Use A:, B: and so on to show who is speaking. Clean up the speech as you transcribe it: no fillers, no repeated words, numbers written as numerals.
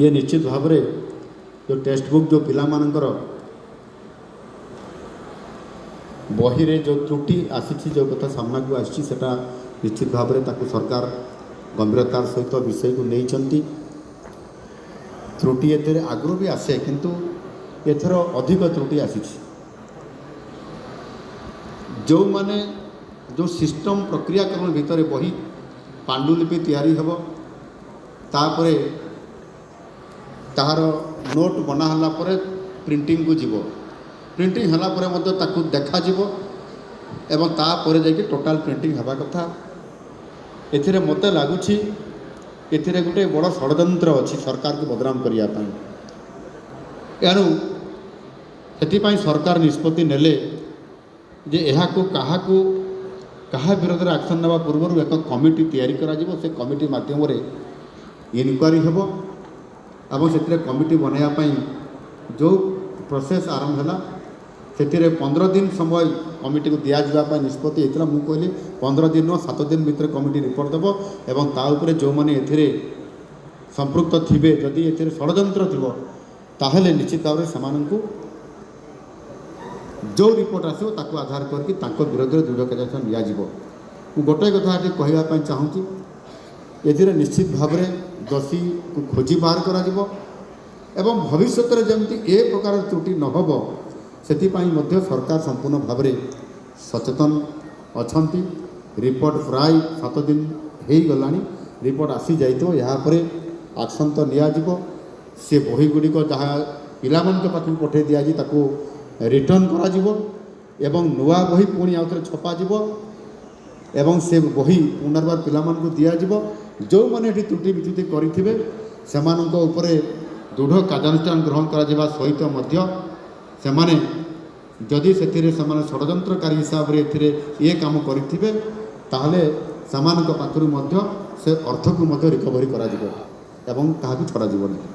A: ये निश्चित भाव में जो टेक्स्ट बुक जो पिलामानंकर बही रे जो त्रुटि आसी जो कथा सामना को आसी सेटा निश्चित भाव में ताकू सरकार गंभीरतार सहित विषय को नहीं त्रुटि एथे आगु भी आसे किंतु एथर अधिक त्रुटि आसी जो माने जो सिस्टम प्रक्रियाकरण भितर बही पांडुलिपि तैयारी हेब तापरे ताहार नोट बनाला परे प्रिंटिंग को जीवो प्रिंटिंग हला परे मध्य ताकू देखा जीवो एवं तापरे जाके टोटाल प्रिंटिंग हेबा कथा एथिरे मते लागुछि एथिरे गोटे बड़ षड्यंत्र अच्छी सरकार को बदनाम करिया पाई एणु से सरकार निष्पत्ति नेले जे एहाकू काहाकू कहा विरोध में एक्शन नेवा पूर्व एक कमिटी तैयारी करा जिवो से कमिटी माध्यम रे इनक्वारी हेबो एवं से कमिटी बनैया पई जो प्रोसेस आरंभ है से 15 दिन समय कमिटी को दि जावाई निष्पत्ति होता मुझे कहली 15 दिन 7 दिन भितर कमिटी रिपोर्ट देव एवं ता उपरे जो मैंने एथिरे संपृक्त थिबे जदि एथिरे षड्यंत्र थिबो ताहेले निश्चित भाव में जो रिपोर्ट आसो ताको आधार करके ताको विरोध में दृढ़ कार्यानुष्ठान नियाजिबो मु गोटे कथा ये कहवाई चाहूँगी एथिरे निश्चित भाव में दोषी को खोजी बाहर करा जिवो एवं भविष्य में जमती ए प्रकार त्रुटि न होबो सेतिपाई मध्य सरकार संपूर्ण भाव में सचेतन अछंती रिपोर्ट प्राय 7 दिन हो गलानी रिपोर्ट आसी जाइतो यहाँ पर एक्शन तो नियाजिबो से बही गुड़िक जहाँ पिलामान पाखु पठे दिजाई ताकू रिटर्न करा जिवो एवं नुआ बही पुणी आउ थे छपा जिवो एवं से बही पुनर्बार पिलामान को दिया जिवो जो माने त्रुटि विच्युति करिथिबे सेमानंक उपरे दृढ़ कार्यानुष्ठान ग्रहण करा जिबा सहित मध्य सेमाने जदि सेथिरे सेमाने षड्यंत्रकारी हिसाब रे एथिरे ये काम करिथिबे ताहले सेमानंक पाखरु मध्य से अर्थ को मध्य रिकवरी करा जिवो एवं ताहा भी छड़ा जिवो नहीं।